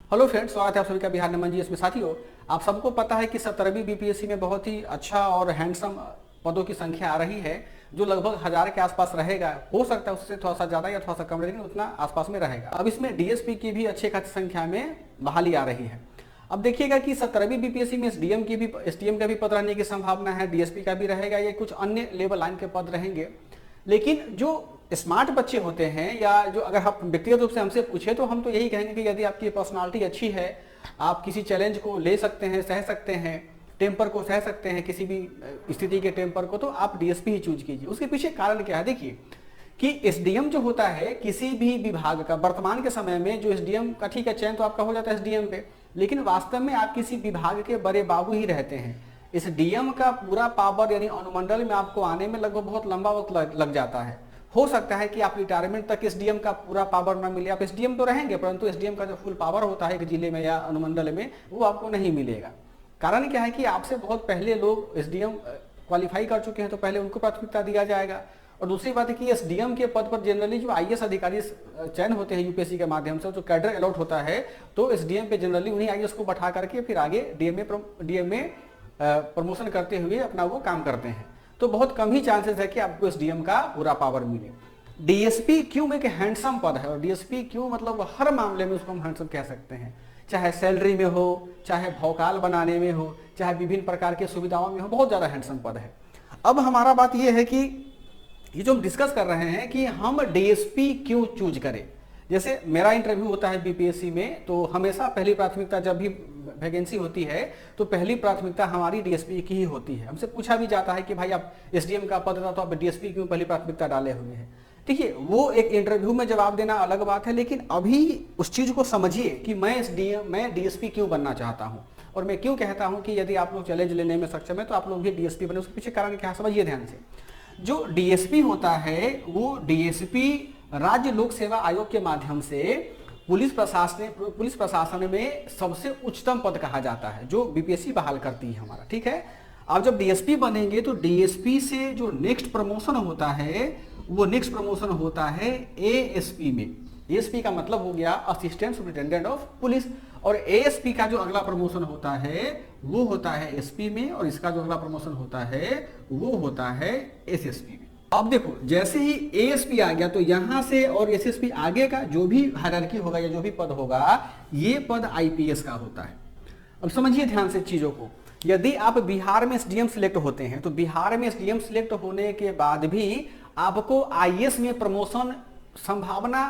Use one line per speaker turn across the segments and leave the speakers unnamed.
Hello friends, स्वागत है आप सभी का बिहार नमन जी। इसमें साथियों, आप सबको पता है कि 17वीं बीपीएससी में बहुत ही अच्छा और हैंडसम पदों की संख्या आ रही है, जो लगभग 1000 के आसपास रहेगा। हो सकता है उससे थोड़ा सा ज्यादा या थोड़ा सा कम, लेकिन उतना आसपास में रहेगा। अब इसमें डीएसपी की भी अच्छी खासी संख्या में बहाली आ रही है। अब देखिएगा कि 17वीं बीपीएससी में एसडीएम का भी पद रहने की संभावना है, डीएसपी का भी रहेगा, या कुछ अन्य लेवल लाइन के पद रहेंगे। लेकिन जो स्मार्ट बच्चे होते हैं, या जो अगर आप व्यक्तिगत रूप से हमसे पूछे, तो हम तो यही कहेंगे कि यदि आपकी पर्सनालिटी अच्छी है, आप किसी चैलेंज को ले सकते हैं, सह सकते हैं, टेम्पर को सह सकते हैं, किसी भी स्थिति के टेम्पर को, तो आप डीएसपी ही चूज कीजिए। उसके पीछे कारण क्या है? देखिए कि एसडीएम जो होता है किसी भी विभाग का, वर्तमान के समय में जो एसडीएम का, ठीक है, चयन तो आपका हो जाता है एसडीएम पे, लेकिन वास्तव में आप किसी विभाग के बड़े बाबू ही रहते हैं। इस डीएम का पूरा पावर यानी अनुमंडल में आपको आने में लगभग बहुत लंबा वक्त लग जाता है। हो सकता है कि आप रिटायरमेंट तक एसडीएम का पूरा पावर ना मिले। आप एसडीएम तो रहेंगे, परंतु एसडीएम का जो फुल पावर होता है एक जिले में या अनुमंडल में, वो आपको नहीं मिलेगा। कारण क्या है कि आपसे बहुत पहले लोग एसडीएम क्वालिफाई कर चुके हैं, तो पहले उनको प्राथमिकता दिया जाएगा। और दूसरी बात है कि एसडीएम के पद पर जनरली जो आईएएस अधिकारी चयन होते हैं यूपीएससी के माध्यम से, जो कैडर अलॉट होता है, तो एसडीएम पे जनरली उन्हीं आईएएस को बैठा करके फिर आगे डीएम में प्रमोशन करते हुए अपना वो काम करते हैं। तो बहुत कम ही चांसेस है कि आपको एसडीएम का पूरा पावर मिले। डीएसपी क्यों एक हैंडसम पद है, और डीएसपी क्यों मतलब हर मामले में उसको हम हैंडसम कह सकते हैं, चाहे सैलरी में हो, चाहे भौकाल बनाने में हो, चाहे विभिन्न प्रकार की सुविधाओं में हो, बहुत ज्यादा हैंडसम पद है। अब हमारा बात यह है कि ये जो हम डिस्कस कर रहे हैं कि हम डीएसपी क्यों चूज करें। जैसे मेरा इंटरव्यू होता है बीपीएससी में, तो हमेशा पहली प्राथमिकता, जब भी वैकेंसी होती है तो पहली प्राथमिकता हमारी डीएसपी की ही होती है। हमसे पूछा भी जाता है कि भाई आप एसडीएम का पद था तो आप डीएसपी क्यों पहली प्राथमिकता डाले हुए हैं। देखिए, वो एक इंटरव्यू में जवाब देना अलग बात है, लेकिन अभी उस चीज को समझिए कि मैं डीएसपी क्यों बनना चाहता हूं, और मैं क्यों कहता हूं कि यदि आप लोग चैलेंज लेने में सक्षम है तो आप लोग भी डीएसपी बने। उसके पीछे कारण क्या है, समझिए ध्यान से। जो डीएसपी होता है, वो डीएसपी राज्य लोक सेवा आयोग के माध्यम से पुलिस प्रशासन में सबसे उच्चतम पद कहा जाता है, जो बीपीएससी बहाल करती है हमारा, ठीक है। आप जब डीएसपी बनेंगे तो डीएसपी से जो नेक्स्ट प्रमोशन होता है, वो नेक्स्ट प्रमोशन होता है एएसपी में। एएसपी का मतलब हो गया असिस्टेंट सुपरिटेंडेंट ऑफ पुलिस, और एएसपी का जो अगला प्रमोशन होता है वो होता है एसपी में, और इसका जो अगला प्रमोशन होता है वो होता है एसएसपी में। अब देखो, जैसे ही एएसपी आ गया तो यहां से और एसएसपी आगे का जो भी हायरार्की होगा या जो भी पद होगा, ये पद आईपीएस का होता है। अब समझिए ध्यान से चीजों को। यदि आप बिहार में एसडीएम सिलेक्ट होते हैं, तो बिहार में एसडीएम सिलेक्ट होने के बाद भी आपको आईएएस में प्रमोशन संभावना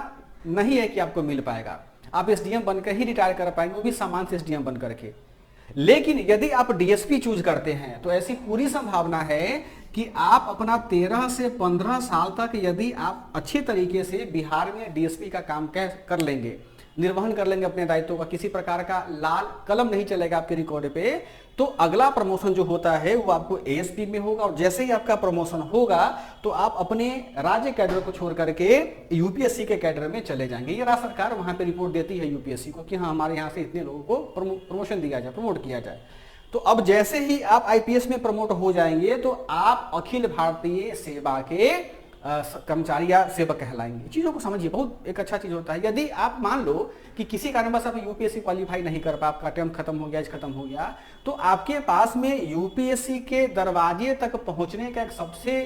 नहीं है कि आपको मिल पाएगा। आप एसडीएम बनकर ही रिटायर कर पाएंगे, वो भी सामान्य से एसडीएम बन करके। लेकिन यदि आप डीएसपी चूज करते हैं तो ऐसी पूरी संभावना है कि आप अपना 13 से 15 साल तक यदि आप अच्छे तरीके से बिहार में डीएसपी का काम कर लेंगे, निर्वहन कर लेंगे अपने दायित्वों का, किसी प्रकार का लाल कलम नहीं चलेगा आपके रिकॉर्ड पे, तो अगला प्रमोशन जो होता है वो आपको एएसपी में होगा। और जैसे ही आपका प्रमोशन होगा तो आप अपने राज्य कैडर को छोड़ करके यूपीएससी के कैडर में चले जाएंगे। ये राज्य सरकार वहां पे रिपोर्ट देती है यूपीएससी को कि हाँ, हमारे यहाँ से इतने लोगों को प्रमोशन दिया जाए, प्रमोट किया जाए। तो अब जैसे ही आप आईपीएस में प्रमोट हो जाएंगे तो आप अखिल भारतीय सेवा के कर्मचारी या सेवक कहलाएंगे। चीजों को समझिए, बहुत एक अच्छा चीज होता है। यदि आप मान लो कि किसी कारणवश आप यूपीएससी क्वालिफाई नहीं कर पाए, आपका टर्म खत्म हो गया, एज खत्म हो गया, तो आपके पास में यूपीएससी के दरवाजे तक पहुंचने का एक सबसे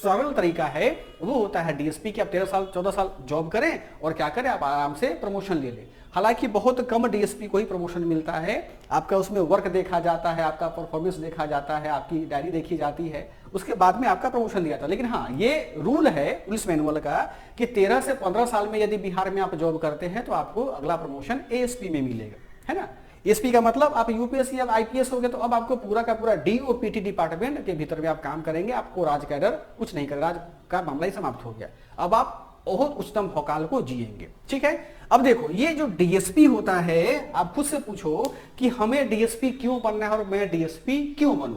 सरल तरीका है, वो होता है डीएसपी की। आप 13 साल 14 साल जॉब करें और क्या करें, आप आराम से प्रमोशन ले लें। हालांकि बहुत कम डीएसपी को ही प्रमोशन मिलता है। आपका उसमें वर्क देखा जाता है, आपका परफॉर्मेंस देखा जाता है, आपकी डायरी देखी जाती है, उसके बाद में आपका प्रमोशन दिया जाता है। लेकिन हाँ, ये रूल है पुलिस मैनुअल का कि 13 से 15 साल में यदि बिहार में आप जॉब करते हैं तो आपको अगला प्रमोशन एएसपी में मिलेगा, है ना। एसपी का मतलब आप यूपीएससी अब आईपीएस हो गए, तो अब आपको पूरा का पूरा डीओपीटी डिपार्टमेंट के भीतर में आप काम करेंगे। आपको राज कैडर कुछ नहीं करेगा, राज का मामला ही समाप्त हो गया। अब आप बहुत उच्चतम भौकाल को जिएंगे, ठीक है। अब देखो, ये जो डीएसपी होता है, आप खुद से पूछो कि हमें डीएसपी क्यों बनना है और मैं डीएसपी क्यों बनूं,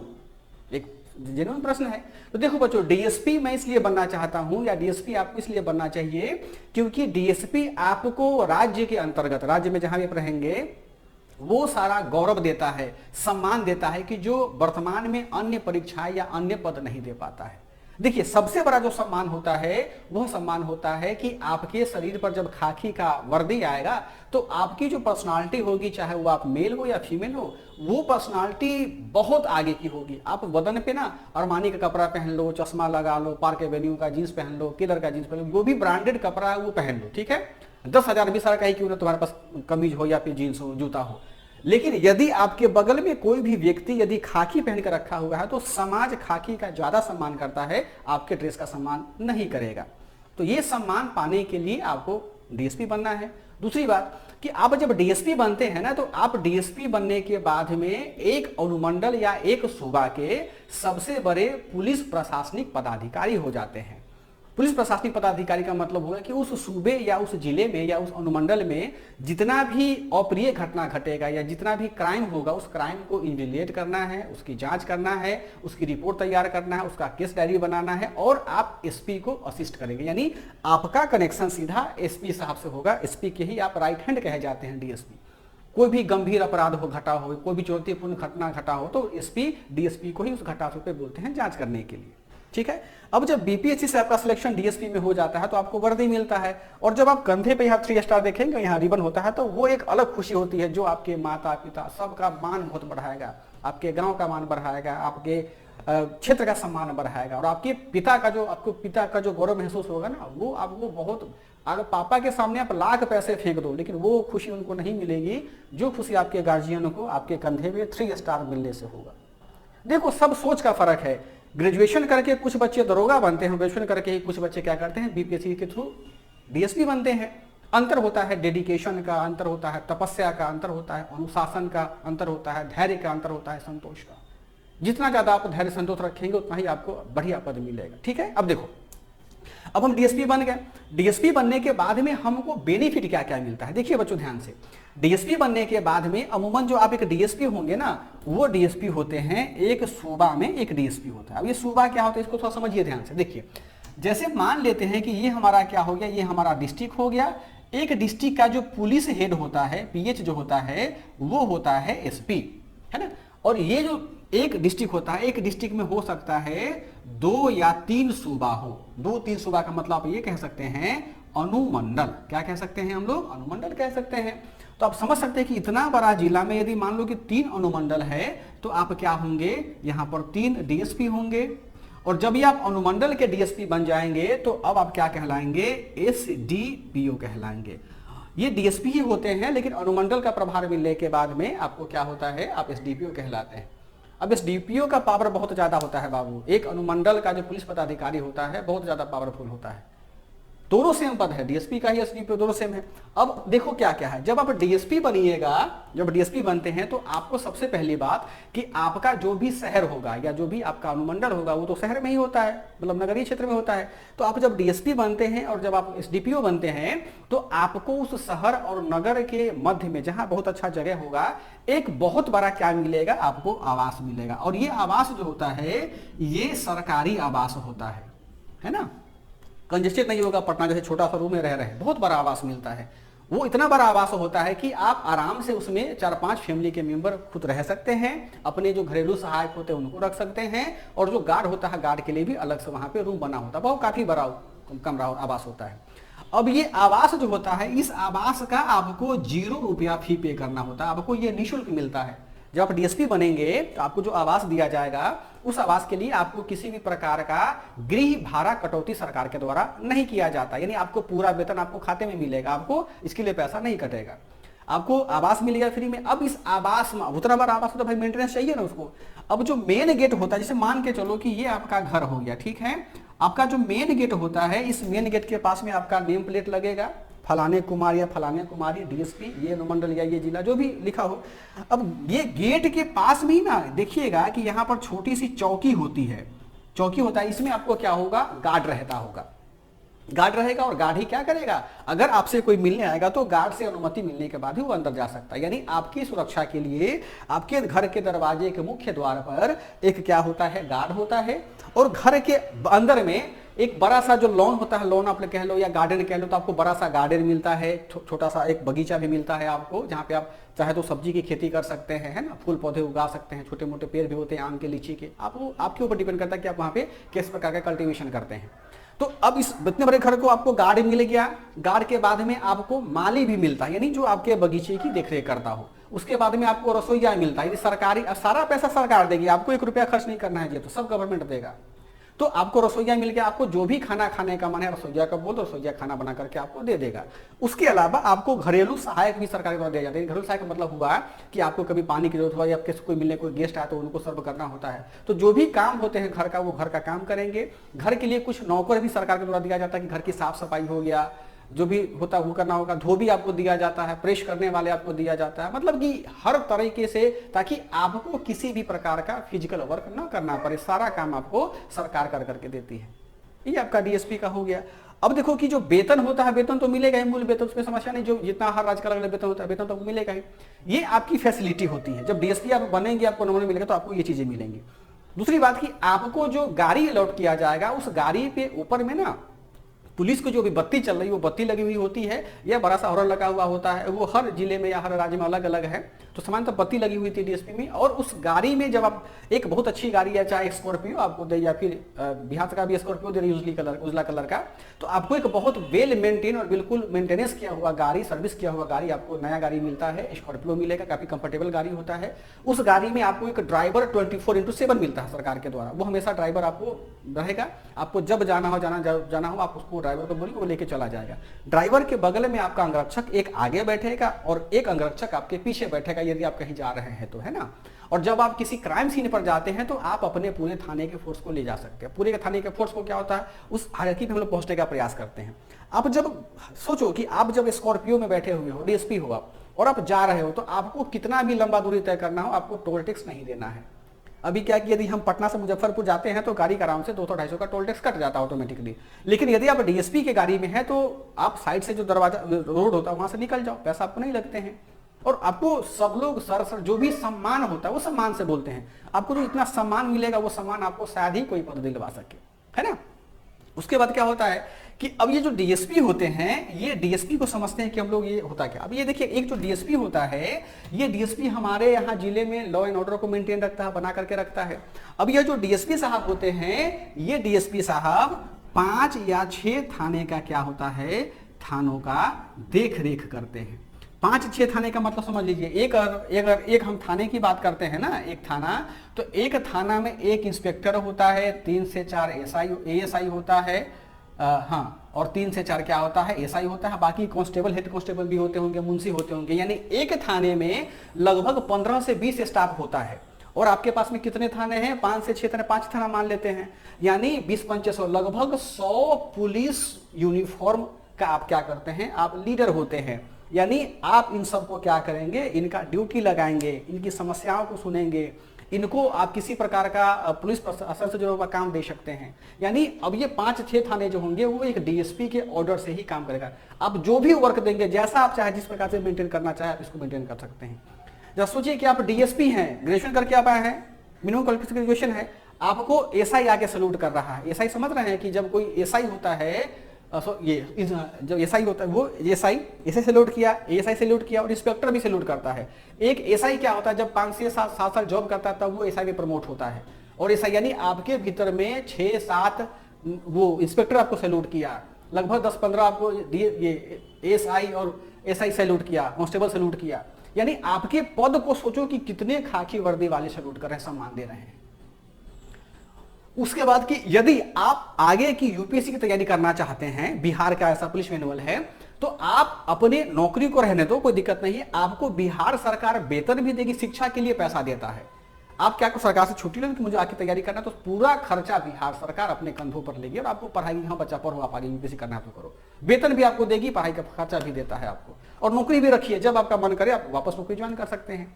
एक जेन्युइन प्रश्न है। तो देखो बच्चों, डीएसपी मैं इसलिए बनना चाहता हूं, या डीएसपी आपको इसलिए बनना चाहिए क्योंकि डीएसपी आपको राज्य के अंतर्गत, राज्य में जहां भी आप रहेंगे, वो सारा गौरव देता है, सम्मान देता है कि जो वर्तमान में अन्य परीक्षाएं या अन्य पद नहीं दे पाता है। देखिए सबसे बड़ा जो सम्मान होता है वह सम्मान होता है कि आपके शरीर पर जब खाकी का वर्दी आएगा तो आपकी जो पर्सनालिटी होगी, चाहे वो आप मेल हो या फीमेल हो, वो पर्सनालिटी बहुत आगे की होगी। आप बदन पे ना अरमानी का कपड़ा पहन लो, चश्मा लगा लो, पार्क एवेन्यू का जींस पहन लो, किलर का जींस पहन लो, जो भी ब्रांडेड कपड़ा है वो पहन लो, ठीक है, 10,000 20,000 का ही क्यों ना तुम्हारे पास कमीज हो या फिर जींस हो, जूता हो। लेकिन यदि आपके बगल में कोई भी व्यक्ति यदि खाकी पहन कर रखा हुआ है तो समाज खाकी का ज्यादा सम्मान करता है, आपके ड्रेस का सम्मान नहीं करेगा। तो ये सम्मान पाने के लिए आपको डीएसपी बनना है। दूसरी बात कि आप जब डीएसपी बनते हैं ना, तो आप डीएसपी बनने के बाद में एक अनुमंडल या एक सूबा के सबसे बड़े पुलिस प्रशासनिक पदाधिकारी हो जाते हैं। पुलिस प्रशासनिक पदाधिकारी का मतलब होगा कि उस सूबे या उस जिले में या उस अनुमंडल में जितना भी अप्रिय घटना घटेगा या जितना भी क्राइम होगा, उस क्राइम को इन्वेस्टिगेट करना है, उसकी जांच करना है, उसकी रिपोर्ट तैयार करना है, उसका केस डायरी बनाना है, और आप एसपी को असिस्ट करेंगे। यानी आपका कनेक्शन सीधा एसपी साहब से होगा। एसपी के ही आप राइट हैंड कहे जाते हैं डीएसपी। कोई भी गंभीर अपराध हो घटा हो, कोई भी चुनौतीपूर्ण घटना घटा हो, तो एसपी डीएसपी को ही उस घटना पे बोलते हैं जांच करने के लिए, ठीक है। अब जब बीपीएससी से आपका सिलेक्शन डीएसपी में हो जाता है तो आपको वर्दी मिलता है, और जब आप कंधे पे यहाँ 3 स्टार देखेंगे, यहाँ रिबन होता है, तो वो एक अलग खुशी होती है जो आपके माता पिता सबका मान बहुत बढ़ाएगा, आपके गांव का मान बढ़ाएगा, आपके क्षेत्र का सम्मान बढ़ाएगा, और आपके पिता का जो गौरव महसूस होगा ना, वो आपको बहुत, अगर पापा के सामने आप लाख पैसे फेंक दो लेकिन वो खुशी उनको नहीं मिलेगी जो खुशी आपके गार्जियन को आपके कंधे पे 3 स्टार मिलने से होगा। देखो सब सोच का फर्क है। ग्रेजुएशन करके कुछ बच्चे दरोगा बनते हैं, ग्रेजुएशन करके ही कुछ बच्चे क्या करते हैं, बीपीएससी के थ्रू डीएसपी बनते हैं। अंतर होता है डेडिकेशन का, अंतर होता है तपस्या का, अंतर होता है अनुशासन का, अंतर होता है धैर्य का, अंतर होता है संतोष का। जितना ज्यादा आप धैर्य संतोष रखेंगे उतना ही आपको बढ़िया पद मिलेगा, ठीक है। अब देखो, अब हम डीएसपी बन गए। डीएसपी बनने के बाद में हमको बेनिफिट क्या क्या मिलता है, देखिए बच्चों ध्यान से। डीएसपी बनने के बाद में अमूमन जो आप एक डीएसपी होंगे ना, वो डीएसपी होते हैं एक सूबा में एक डीएसपी होता है। अब ये सूबा क्या होता है इसको थोड़ा समझिए ध्यान से। देखिए जैसे मान लेते हैं कि ये हमारा क्या हो गया, ये हमारा डिस्ट्रिक्ट हो गया। एक डिस्ट्रिक्ट का जो पुलिस हेड होता है, पीएच जो होता है, वो होता है एसपी, है ना। और ये जो एक डिस्ट्रिक्ट होता है, एक डिस्ट्रिक्ट में हो सकता है 2 या 3 सूबा हो। 2-3 सूबा का मतलब आप ये कह सकते हैं अनुमंडल। क्या कह सकते हैं हम लोग, अनुमंडल कह सकते हैं। तो आप समझ सकते हैं कि इतना बड़ा जिला में यदि मान लो कि 3 अनुमंडल है तो आप क्या होंगे, यहाँ पर 3 डीएसपी होंगे। और जब ये आप अनुमंडल के डीएसपी बन जाएंगे तो अब आप क्या कहलाएंगे, एसडीपीओ कहलाएंगे। ये डीएसपी ही होते हैं, लेकिन अनुमंडल का प्रभार मिलने के बाद में आपको क्या होता है, आप एसडीपीओ कहलाते हैं। अब इस डीपीओ का पावर बहुत ज्यादा होता है बाबू। एक अनुमंडल का जो पुलिस पदाधिकारी होता है बहुत ज्यादा पावरफुल होता है। दोनों सेम पद है, डीएसपी का ही एसडीपीओ दोनों सेम है। अब देखो क्या क्या है, जब आप डीएसपी बनिएगा, जब डीएसपी बनते हैं तो आपको सबसे पहली बात कि आपका जो भी शहर होगा या जो भी आपका अनुमंडल होगा वो तो शहर में ही होता है, मतलब नगरीय क्षेत्र में होता है। तो आप जब डीएसपी बनते हैं और जब आप एसडीपीओ बनते हैं तो आपको उस शहर और नगर के मध्य में जहां बहुत अच्छा जगह होगा, एक बहुत बड़ा क्या मिलेगा, आपको आवास मिलेगा। और ये आवास जो होता है ये सरकारी आवास होता है ना। कंजेस्टेड नहीं होगा, पटना जैसे छोटा सा रूम में रह रहे हैं, बहुत बड़ा आवास मिलता है। वो इतना बड़ा आवास होता है कि आप आराम से उसमें 4-5 फैमिली के मेंबर खुद रह सकते हैं, अपने जो घरेलू सहायक होते हैं उनको रख सकते हैं, और जो गार्ड होता है गार्ड के लिए भी अलग से वहां पे रूम बना होता है। बहुत काफी बड़ा कमरा और आवास होता है। अब ये आवास जो होता है, इस आवास का आपको 0 रुपया फी पे करना होता है, आपको ये निःशुल्क मिलता है। जब आप डीएसपी बनेंगे तो आपको जो आवास दिया जाएगा उस आवास के लिए आपको किसी भी प्रकार का गृह भाड़ा कटौती सरकार के द्वारा नहीं किया जाता। यानी आपको पूरा वेतन आपको खाते में मिलेगा, आपको इसके लिए पैसा नहीं कटेगा, आपको आवास मिलेगा फ्री में। अब इस आवास में उतना बड़ा आवास तो भाई मेंटेनेंस चाहिए ना उसको। अब जो मेन गेट होता है, जैसे मान के चलो कि ये आपका घर हो गया, ठीक है। आपका जो मेन गेट होता है, इस मेन गेट के पास में आपका नेम प्लेट लगेगा, फलाने कुमार या फलाने कुमारी डीएसपी, ये अनुमंडल या ये जिला जो भी लिखा हो। अब ये गेट के पास में ना देखिएगा कि यहाँ पर छोटी सी चौकी होती है, चौकी होता है, इसमें आपको क्या होगा, गार्ड रहता होगा। गार्ड रहेगा और गार्ड ही क्या करेगा, अगर आपसे कोई मिलने आएगा तो गार्ड से अनुमति मिलने के बाद ही वो अंदर जा सकता है। यानी आपकी सुरक्षा के लिए आपके घर के दरवाजे के मुख्य द्वार पर एक क्या होता है, गार्ड होता है। और घर के अंदर में एक बड़ा सा जो लॉन होता है, लॉन आप कह लो या गार्डन कह लो, तो आपको बड़ा सा गार्डन मिलता है, छोटा सा एक बगीचा भी मिलता है आपको, जहाँ पे आप चाहे तो सब्जी की खेती कर सकते हैं, है ना, फूल पौधे उगा सकते हैं, छोटे मोटे पेड़ भी होते हैं आम के, लीची के, आपको आपके ऊपर डिपेंड करता है कि आप वहाँ पे किस प्रकार का कल्टीवेशन करते हैं। तो अब इस इतने बड़े घर को आपको गार्ड मिल गया, गार्ड के बाद में आपको माली भी मिलता है, यानी जो आपके बगीचे की देखरेख करता हो। उसके बाद में आपको रसोईया मिलता है, सरकारी, सारा पैसा सरकार देगी, आपको 1 रुपया खर्च नहीं करना है, ये तो सब गवर्नमेंट देगा। तो आपको रसोईया मिल गया, आपको जो भी खाना खाने का मन है रसोईया का बोल, रसोईया खाना बना करके आपको दे देगा। उसके अलावा आपको घरेलू सहायक भी सरकार के द्वारा दिया जाता है। घरेलू सहायक का मतलब हुआ कि आपको कभी पानी की जरूरत हुआ या आपके कोई मिलने कोई गेस्ट आया तो उनको सर्व करना होता है, तो जो भी काम होते हैं घर का, वो घर का काम करेंगे। घर के लिए कुछ नौकर भी सरकार के द्वारा दिया जाता है कि घर की साफ सफाई हो गया, जो भी होता है वो करना होगा, धोबी आपको दिया जाता है, प्रेस करने वाले आपको दिया जाता है, मतलब कि हर तरीके से, ताकि आपको किसी भी प्रकार का फिजिकल वर्क ना करना पड़े, सारा काम आपको सरकार कर करके देती है। ये आपका डीएसपी का हो गया। अब देखो कि जो वेतन होता है, वेतन तो मिलेगा ही, मूल वेतन, उसमें समस्या नहीं, जो जितना हर राज्य का अलग अलग वेतन होता है, वेतन तो मिलेगा ही। ये आपकी फैसिलिटी होती है, जब डीएसपी आप बनेंगे, आपको नंबर मिलेगा तो आपको ये चीजें मिलेंगी। दूसरी बात कि आपको जो गाड़ी अलॉट किया जाएगा, उस गाड़ी पे ऊपर में ना पुलिस को जो भी बत्ती चल रही है वो बत्ती लगी हुई होती है, या बड़ा सा हॉर्न लगा हुआ होता है, वो हर जिले में या हर राज्य में अलग अलग है, तो सामान्यतः बत्ती लगी हुई थी डीएसपी में। और उस गाड़ी में जब आप, एक बहुत अच्छी गाड़ी है, चाहे स्कॉर्पियो आपको दे या फिर बिहार का भी स्कॉर्पियो दे रही है उजला कलर का, तो आपको एक बहुत वेल मेंटेन और बिल्कुल मेंटेनेंस किया हुआ गाड़ी, सर्विस किया हुआ गाड़ी, आपको नया गाड़ी मिलता है, स्कॉर्पियो मिलेगा, काफी कंफर्टेबल गाड़ी होता है। उस गाड़ी में आपको एक ड्राइवर 24/7 मिलता है सरकार के द्वारा, वो हमेशा ड्राइवर आपको रहेगा, आपको जब जाना हो आप उसको ड्राइवर को बोलिए, वो लेके चला जाएगा। ड्राइवर के बगल में आपका अंगरक्षक एक आगे बैठेगा और एक अंगरक्षक आपके पीछे बैठेगा, यदि आप कहीं जा रहे हैं तो, है ना। और जब आप किसी क्राइम सीन पर जाते हैं तो आप अपने पूरे थाने के फोर्स को ले जा सकते हैं। पूरे थाने के फोर्स को क्या होता है, उस हायरार्की पे हम लोग पहुंचने का प्रयास करते हैं। आप जब सोचो कि आप जब स्कॉर्पियो में बैठे हुए हो, डीएसपी हो आप, और आप जा रहे हो, तो आपको कितना भी लंबा दूरी तय करना हो, आपको टोल टैक्स नहीं देना है। अभी क्या कि यदि हम पटना से मुजफ्फरपुर जाते हैं तो गाड़ी का आराम से 200-250 का टोल टैक्स कट जाता है ऑटोमेटिकली। लेकिन यदि आप डीएसपी के गाड़ी में है तो आप साइड से जो दरवाजा रोड होता है वहां से निकल जाओ, पैसा आपको नहीं लगते हैं। और आपको सब लोग सर जो भी सम्मान होता है वो सम्मान से बोलते हैं। आपको जो इतना सम्मान मिलेगा वो सम्मान आपको शायद ही कोई पद दिलवा सके, है ना। उसके बाद क्या होता है कि अब ये जो डीएसपी होते हैं, ये डीएसपी को समझते हैं कि हम लोग ये होता क्या। अब ये देखिए, एक जो डीएसपी होता है, ये डीएसपी हमारे यहाँ जिले में लॉ एंड ऑर्डर को मेंटेन रखता है, बना करके रखता है। अब ये जो डीएसपी साहब होते हैं, ये डीएसपी साहब 5 या 6 थाने का क्या होता है, थानों का देख रेख करते हैं। 5-6 थाने का मतलब समझ लीजिए, एक हम थाने की बात करते हैं ना, एक थाना, तो एक थाना में एक इंस्पेक्टर होता है, 3 से 4 एएसआई होता है, हाँ, और 3 से 4 क्या होता है, एसआई होता है, बाकी कांस्टेबल, हेड कांस्टेबल भी होते होंगे, मुंशी होते होंगे। यानी एक थाने में लगभग 15 से 20 स्टाफ होता है। और आपके पास में कितने थाने हैं, 5 से 6 थाने, 5 थाना मान लेते हैं, यानी 20-25 लगभग 100 पुलिस यूनिफॉर्म का आप क्या करते हैं, आप लीडर होते हैं। यानी आप इन सबको क्या करेंगे, इनका ड्यूटी लगाएंगे, इनकी समस्याओं को सुनेंगे, इनको आप किसी प्रकार का पुलिस प्रशासन से जुड़ा हुआ काम दे सकते हैं। यानी अब ये 5-6 थाने जो होंगे वो एक डीएसपी के ऑर्डर से ही काम करेगा। आप जो भी वर्क देंगे, जैसा आप चाहे, जिस प्रकार से मेंटेन करना चाहे, आप इसको मेंटेन कर सकते हैं। जब सोचिए कि आप डीएसपी हैं, ग्रेजुएशन करके आप आए हैं, मिनिमम क्वालिफिकेशन ग्रेजुएशन है, आपको एसआई आके सैल्यूट कर रहा है। एसआई समझ रहे हैं कि जब कोई एसआई होता है, जब एसआई होता है, वो एसआई सैल्यूट किया, एएसआई सैल्यूट किया, और इंस्पेक्टर भी सैल्यूट करता है। एक एसआई क्या होता है, जब 5 से 7 साल जॉब करता है तब वो एसआई में प्रमोट होता है। और एसआई यानी आपके भीतर में 6-7 वो इंस्पेक्टर आपको सैल्यूट किया, लगभग 10-15 आपको ये एएसआई और एसआई सैल्यूट किया, कांस्टेबल सैल्यूट किया। यानी आपके पद को सोचो कि कितने खाकी वर्दी वाले सैल्यूट कर रहे हैं, सम्मान दे रहे हैं। उसके बाद कि यदि आप आगे की यूपीएससी की तैयारी करना चाहते हैं, बिहार का ऐसा पुलिस मैनुअल है, तो आप अपने नौकरी को रहने दो, कोई दिक्कत नहीं है। आपको बिहार सरकार वेतन भी देगी, शिक्षा के लिए पैसा देता है। आप क्या सरकार से छुट्टी लेंगे कि मुझे आके तैयारी करना, तो पूरा खर्चा बिहार सरकार अपने कंधों पर लेगी और आपको पढ़ाई, हाँ बच्चा पढ़ो, आप आगे यूपीएससी करना है तो करो, वेतन भी आपको देगी, पढ़ाई का खर्चा भी देता है आपको, और नौकरी भी रखिए, जब आपका मन करे आप वापस नौकरी ज्वाइन कर सकते हैं।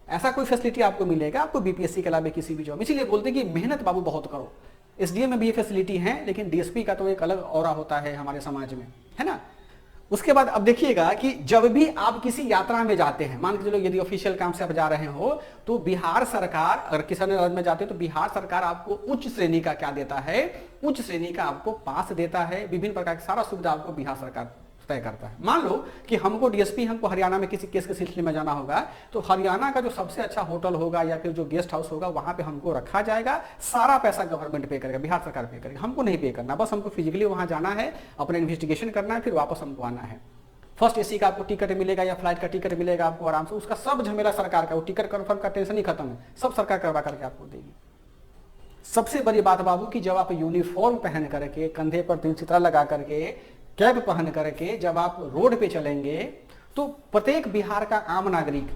ऐसा कोई फैसिलिटी आपको मिलेगा, आपको बीपीएससी के अलावा किसी भी जॉब। इसीलिए बोलते हैं कि मेहनत बाबू बहुत करो। एसडीएम में भी ये फैसिलिटी है, लेकिन डीएसपी का तो एक अलग ऑरा होता है हमारे समाज में, है ना। उसके बाद अब देखिएगा कि जब भी आप किसी यात्रा में जाते हैं, मान के चलो यदि ऑफिशियल काम से आप जा रहे हो, तो बिहार सरकार, अगर किसान राज्य में जाते हो तो बिहार सरकार आपको उच्च श्रेणी का क्या देता है, उच्च श्रेणी का आपको पास देता है, विभिन्न प्रकार की सारा सुविधा आपको बिहार सरकार तय करता है। मान लो कि हमको डीएसपी, हमको हरियाणा में किसी केस के सिलसिले में जाना होगा, तो हरियाणा का जो सबसे अच्छा होटल होगा या फिर जो गेस्ट हाउस होगा वहां पे हमको रखा जाएगा, सारा पैसा गवर्नमेंट पे करेगा, बिहार सरकार पे करेगी, हमको नहीं पे करना, बस हमको फिजिकली वहां जाना है, अपना इन्वेस्टिगेशन करना है, फिर वापस हमको आना है। फर्स्ट एसी का आपको टिकट मिलेगा या फ्लाइट का टिकट मिलेगा आपको आराम से, उसका सब झमेला सरकार का, वो टिकट कंफर्म का टेंशन ही खत्म है, सब सरकार करवा करके आपको देगी। सबसे बड़ी बात बाबू कि जब आप यूनिफॉर्म पहन करके, कंधे पर 3 सितारा लगा करके, कैप पहन करके जब आप रोड पे चलेंगे, तो प्रत्येक बिहार का आम नागरिक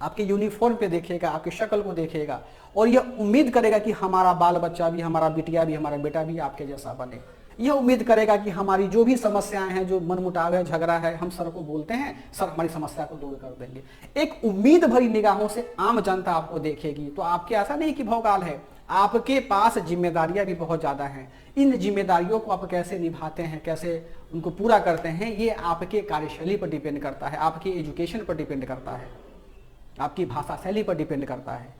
आपके यूनिफॉर्म पे देखेगा, आपकी शक्ल को देखेगा और यह उम्मीद करेगा कि हमारा बाल बच्चा भी, हमारा बिटिया भी, हमारा बेटा भी आपके जैसा बने। यह उम्मीद करेगा कि हमारी जो भी समस्याएं हैं, जो मनमुटाव है, झगड़ा है, हम सर को बोलते हैं, सर हमारी समस्या को दूर कर देंगे। एक उम्मीद भरी निगाहों से आम जनता आपको देखेगी। तो आपके ऐसा नहीं कि भौकाल है, आपके पास जिम्मेदारियां भी बहुत ज्यादा हैं। इन जिम्मेदारियों को आप कैसे निभाते हैं, कैसे उनको पूरा करते हैं, ये आपके कार्यशैली पर डिपेंड करता है, आपकी एजुकेशन पर डिपेंड करता है, आपकी भाषा शैली पर डिपेंड करता है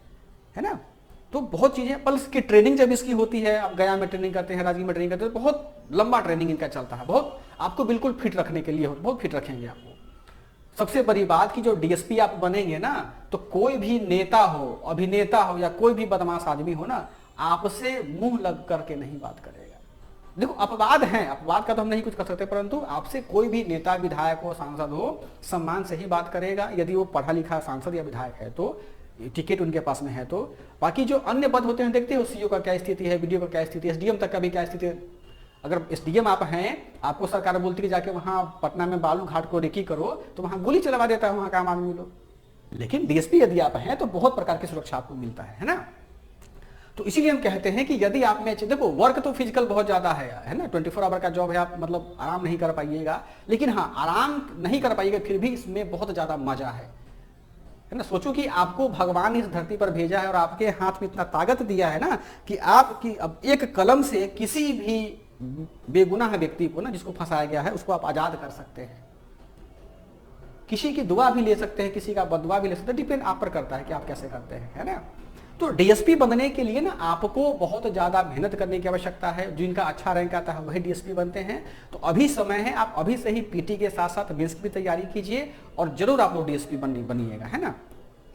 ना। तो बहुत चीजें, प्लस की ट्रेनिंग जब इसकी होती है, आप गया में ट्रेनिंग करते हैं, राजगीर में ट्रेनिंग करते हैं, तो बहुत लंबा ट्रेनिंग इनका चलता है, बहुत आपको बिल्कुल फिट रखने के लिए हो, बहुत फिट रखेंगे आपको। सबसे बड़ी बात कि जो डीएसपी आप बनेंगे ना, तो कोई भी नेता हो, अभिनेता हो या कोई भी बदमाश आदमी हो ना, आपसे मुंह लग करके नहीं बात करेगा। देखो अपवाद हैं, अपवाद का तो हम नहीं कुछ कर सकते, परंतु आपसे कोई भी नेता, विधायक हो, सांसद हो, सम्मान से ही बात करेगा, यदि वो पढ़ा लिखा सांसद या विधायक है तो, टिकट उनके पास में है तो। बाकी जो अन्य पद होते हैं, देखते हो सीईओ का क्या स्थिति है, वीडियो का क्या स्थिति है, एसडीएम तक का भी क्या स्थिति है। अगर एसडीएम आप हैं, आपको सरकार बोलती है जाके वहां पटना में बालू घाट को रेकी करो, तो वहां गोली चलवा देता है वहां का आम आदमी लोग। लेकिन डीएसपी यदि आप हैं तो बहुत प्रकार की सुरक्षा आपको मिलता है ना। तो इसीलिए हम कहते हैं कि यदि आप में, देखो वर्क तो फिजिकल बहुत ज्यादा है ना, 24 आवर का जॉब है, आप मतलब आराम नहीं कर पाइएगा, लेकिन हाँ आराम नहीं कर पाइएगा फिर भी इसमें बहुत ज्यादा मजा है ना। सोचो कि आपको भगवान इस धरती पर भेजा है और आपके हाथ में इतना ताकत दिया है ना कि आपकी अब एक कलम से किसी भी बेगुनाह व्यक्ति को ना, जिसको फंसाया गया है, उसको आप आजाद कर सकते हैं। किसी की दुआ भी ले सकते हैं, किसी का बदुआ भी ले सकते हैं, डिपेंड आप पर करता है कि आप कैसे करते हैं, है ना। तो डीएसपी बनने के लिए ना आपको बहुत ज्यादा मेहनत करने की आवश्यकता है। जिनका अच्छा रैंक आता है वही डीएसपी बनते हैं। तो अभी समय है, आप अभी से ही पीटी के साथ साथ मेंस की भी तैयारी कीजिए और जरूर आप लोग डीएसपी बनिएगा, है ना।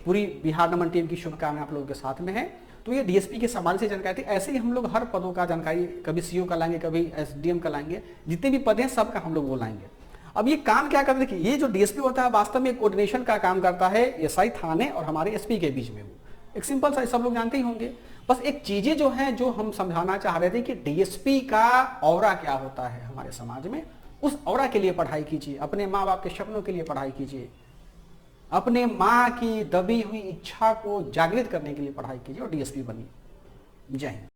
पूरी बिहार नमन टीम की शुभकामनाएं आप लोगों के साथ में है। तो ये डीएसपी के सामान्य से जानकारी थी। ऐसे ही हम लोग हर पदों का जानकारी, कभी सीईओ का लाएंगे, कभी एसडीएम का लाएंगे, जितने भी पद हैं सबका हम लोग वो लाएंगे। अब ये काम क्या करते हैं कि ये जो डीएसपी होता है वास्तव में कोऑर्डिनेशन का काम करता है एसआई थाने और हमारे एसपी के बीच में। वो एक सिंपल सा, सब लोग जानते ही होंगे। बस एक चीजें जो है जो हम समझाना चाह रहे थे कि डीएसपी का ऑरा क्या होता है हमारे समाज में, उस ऑरा के लिए पढ़ाई कीजिए, अपने माँ बाप के सपनों के लिए पढ़ाई कीजिए, अपने माँ की दबी हुई इच्छा को जागृत करने के लिए पढ़ाई कीजिए और डीएसपी बनिए। जय हिंद।